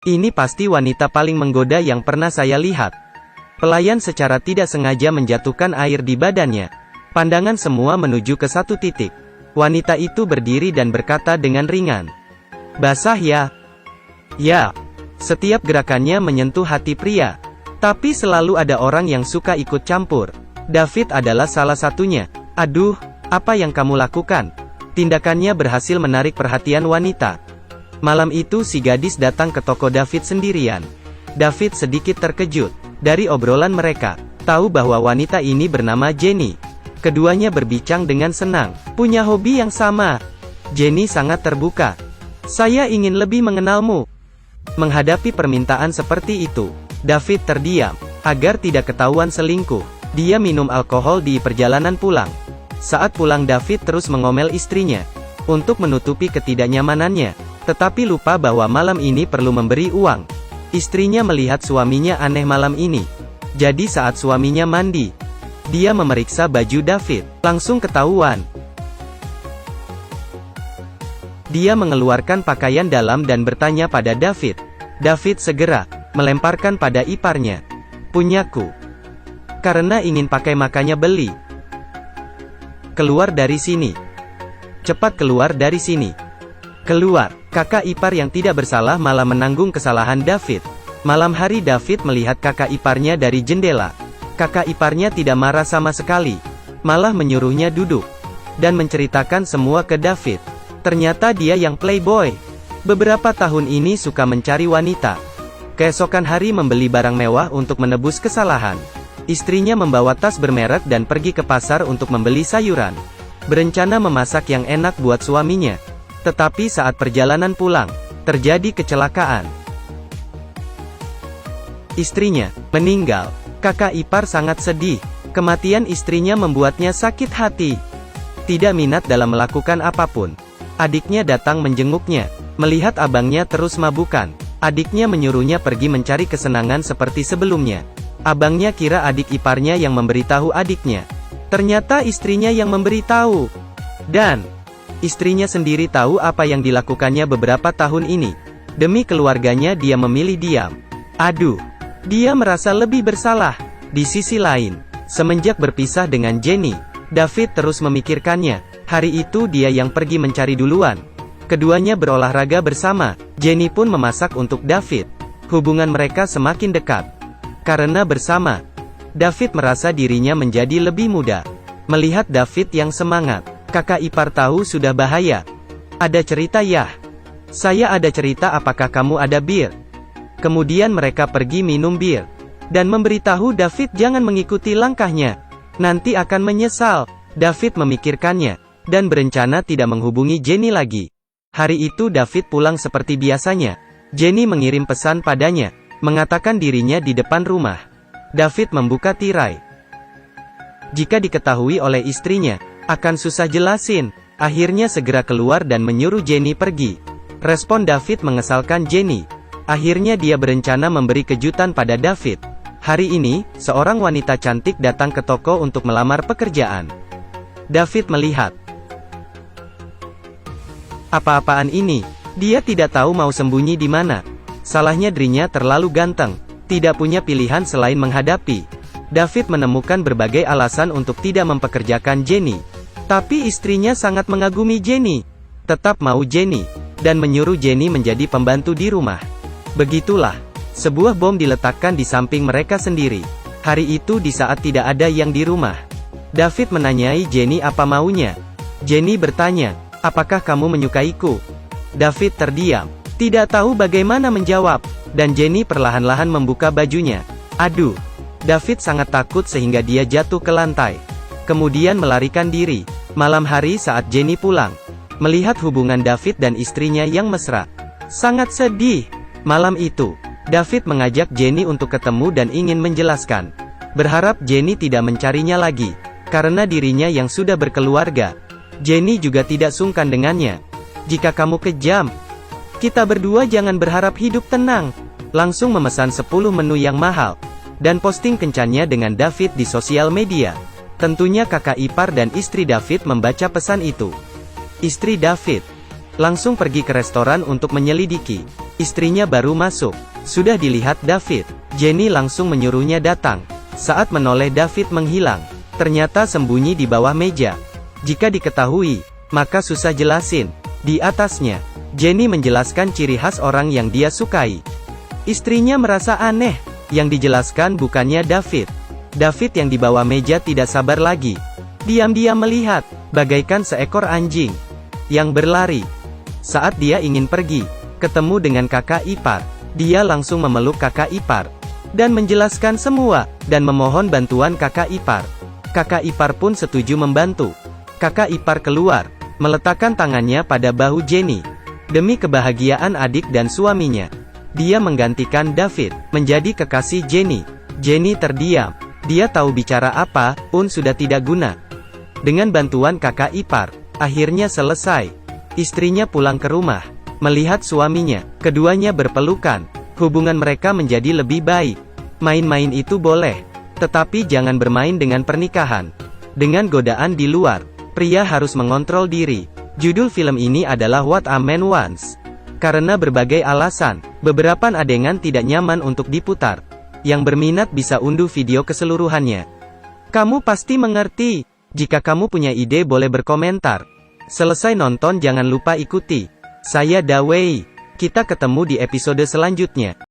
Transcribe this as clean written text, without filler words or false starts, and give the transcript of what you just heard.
Ini pasti wanita paling menggoda yang pernah saya lihat. Pelayan secara tidak sengaja menjatuhkan air di badannya. Pandangan semua menuju ke satu titik. Wanita itu berdiri dan berkata dengan ringan. "Basah ya?" "Ya." Setiap gerakannya menyentuh hati pria. Tapi selalu ada orang yang suka ikut campur. David adalah salah satunya. "Aduh, apa yang kamu lakukan?" Tindakannya berhasil menarik perhatian wanita. Malam itu si gadis datang ke toko David sendirian. David sedikit terkejut dari obrolan mereka. Tahu bahwa wanita ini bernama Jenny. Keduanya berbincang dengan senang. Punya hobi yang sama. Jenny sangat terbuka. "Saya ingin lebih mengenalmu." Menghadapi permintaan seperti itu, David terdiam. Agar tidak ketahuan selingkuh, dia minum alkohol di perjalanan pulang. Saat pulang David terus mengomel istrinya untuk menutupi ketidaknyamanannya, tetapi lupa bahwa malam ini perlu memberi uang. Istrinya melihat suaminya aneh malam ini. Jadi saat suaminya mandi, dia memeriksa baju David. Langsung ketahuan. Dia mengeluarkan pakaian dalam dan bertanya pada David. David segera melemparkan pada iparnya. "Punyaku. Karena ingin pakai makanya beli. Keluar dari sini. Cepat keluar dari sini." Keluar. Kakak ipar yang tidak bersalah malah menanggung kesalahan David. Malam hari David melihat kakak iparnya dari jendela. Kakak iparnya tidak marah sama sekali. Malah menyuruhnya duduk. Dan menceritakan semua ke David. Ternyata dia yang playboy. Beberapa tahun ini suka mencari wanita. Keesokan hari membeli barang mewah untuk menebus kesalahan. Istrinya membawa tas bermerek dan pergi ke pasar untuk membeli sayuran. Berencana memasak yang enak buat suaminya. Tetapi saat perjalanan pulang, terjadi kecelakaan. Istrinya meninggal. Kakak ipar sangat sedih. Kematian istrinya membuatnya sakit hati. Tidak minat dalam melakukan apapun. Adiknya datang menjenguknya. Melihat abangnya terus mabukan, adiknya menyuruhnya pergi mencari kesenangan seperti sebelumnya. Abangnya kira adik iparnya yang memberitahu adiknya. Ternyata istrinya yang memberitahu. Dan istrinya sendiri tahu apa yang dilakukannya beberapa tahun ini. Demi keluarganya dia memilih diam. Aduh, dia merasa lebih bersalah. Di sisi lain, semenjak berpisah dengan Jenny, David terus memikirkannya. Hari itu dia yang pergi mencari duluan. Keduanya berolahraga bersama. Jenny pun memasak untuk David. Hubungan mereka semakin dekat. Karena bersama, David merasa dirinya menjadi lebih muda. Melihat David yang semangat, kakak ipar tahu sudah bahaya. "Ada cerita ya?" "Saya ada cerita. Apakah kamu ada bir?" Kemudian mereka pergi minum bir. Dan memberitahu David jangan mengikuti langkahnya. Nanti akan menyesal. David memikirkannya. Dan berencana tidak menghubungi Jenny lagi. Hari itu David pulang seperti biasanya. Jenny mengirim pesan padanya. Mengatakan dirinya di depan rumah. David membuka tirai. Jika diketahui oleh istrinya, akan susah jelasin. Akhirnya segera keluar dan menyuruh Jenny pergi. Respon David mengesalkan Jenny. Akhirnya dia berencana memberi kejutan pada David. Hari ini, seorang wanita cantik datang ke toko untuk melamar pekerjaan. David melihat. Apa-apaan ini? Dia tidak tahu mau sembunyi di mana. Salahnya dirinya terlalu ganteng. Tidak punya pilihan selain menghadapi. David menemukan berbagai alasan untuk tidak mempekerjakan Jenny. Tapi istrinya sangat mengagumi Jenny. Tetap mau Jenny. Dan menyuruh Jenny menjadi pembantu di rumah. Begitulah. Sebuah bom diletakkan di samping mereka sendiri. Hari itu di saat tidak ada yang di rumah. David menanyai Jenny apa maunya. Jenny bertanya, "Apakah kamu menyukaiku?" David terdiam. Tidak tahu bagaimana menjawab. Dan Jenny perlahan-lahan membuka bajunya. Aduh. David sangat takut sehingga dia jatuh ke lantai. Kemudian melarikan diri. Malam hari saat Jenny pulang, melihat hubungan David dan istrinya yang mesra, sangat sedih. Malam itu, David mengajak Jenny untuk ketemu dan ingin menjelaskan. Berharap Jenny tidak mencarinya lagi. Karena dirinya yang sudah berkeluarga. Jenny juga tidak sungkan dengannya. "Jika kamu kejam, kita berdua jangan berharap hidup tenang." Langsung memesan 10 menu yang mahal. Dan posting kencannya dengan David di sosial media. Tentunya kakak ipar dan istri David membaca pesan itu. Istri David langsung pergi ke restoran untuk menyelidiki. Istrinya baru masuk. Sudah dilihat David. Jenny langsung menyuruhnya datang. Saat menoleh David menghilang. Ternyata sembunyi di bawah meja. Jika diketahui, maka susah jelasin. Di atasnya, Jenny menjelaskan ciri khas orang yang dia sukai. Istrinya merasa aneh. Yang dijelaskan bukannya David. David yang di bawah meja tidak sabar lagi. Diam-diam melihat, bagaikan seekor anjing yang berlari. Saat dia ingin pergi, ketemu dengan kakak ipar. Dia langsung memeluk kakak ipar dan menjelaskan semua, dan memohon bantuan kakak ipar. Kakak ipar pun setuju membantu. Kakak ipar keluar, meletakkan tangannya pada bahu Jenny. Demi kebahagiaan adik dan suaminya, dia menggantikan David menjadi kekasih Jenny. Jenny terdiam. Dia tahu bicara apa pun sudah tidak guna. Dengan bantuan kakak ipar, akhirnya selesai. Istrinya pulang ke rumah, melihat suaminya. Keduanya berpelukan. Hubungan mereka menjadi lebih baik. Main-main itu boleh, tetapi jangan bermain dengan pernikahan. Dengan godaan di luar, pria harus mengontrol diri. Judul film ini adalah What a Man Wants. Karena berbagai alasan, beberapa adegan tidak nyaman untuk diputar. Yang berminat bisa unduh video keseluruhannya. Kamu pasti mengerti. Jika kamu punya ide boleh berkomentar. Selesai nonton jangan lupa ikuti saya Dawei. Kita ketemu di episode selanjutnya.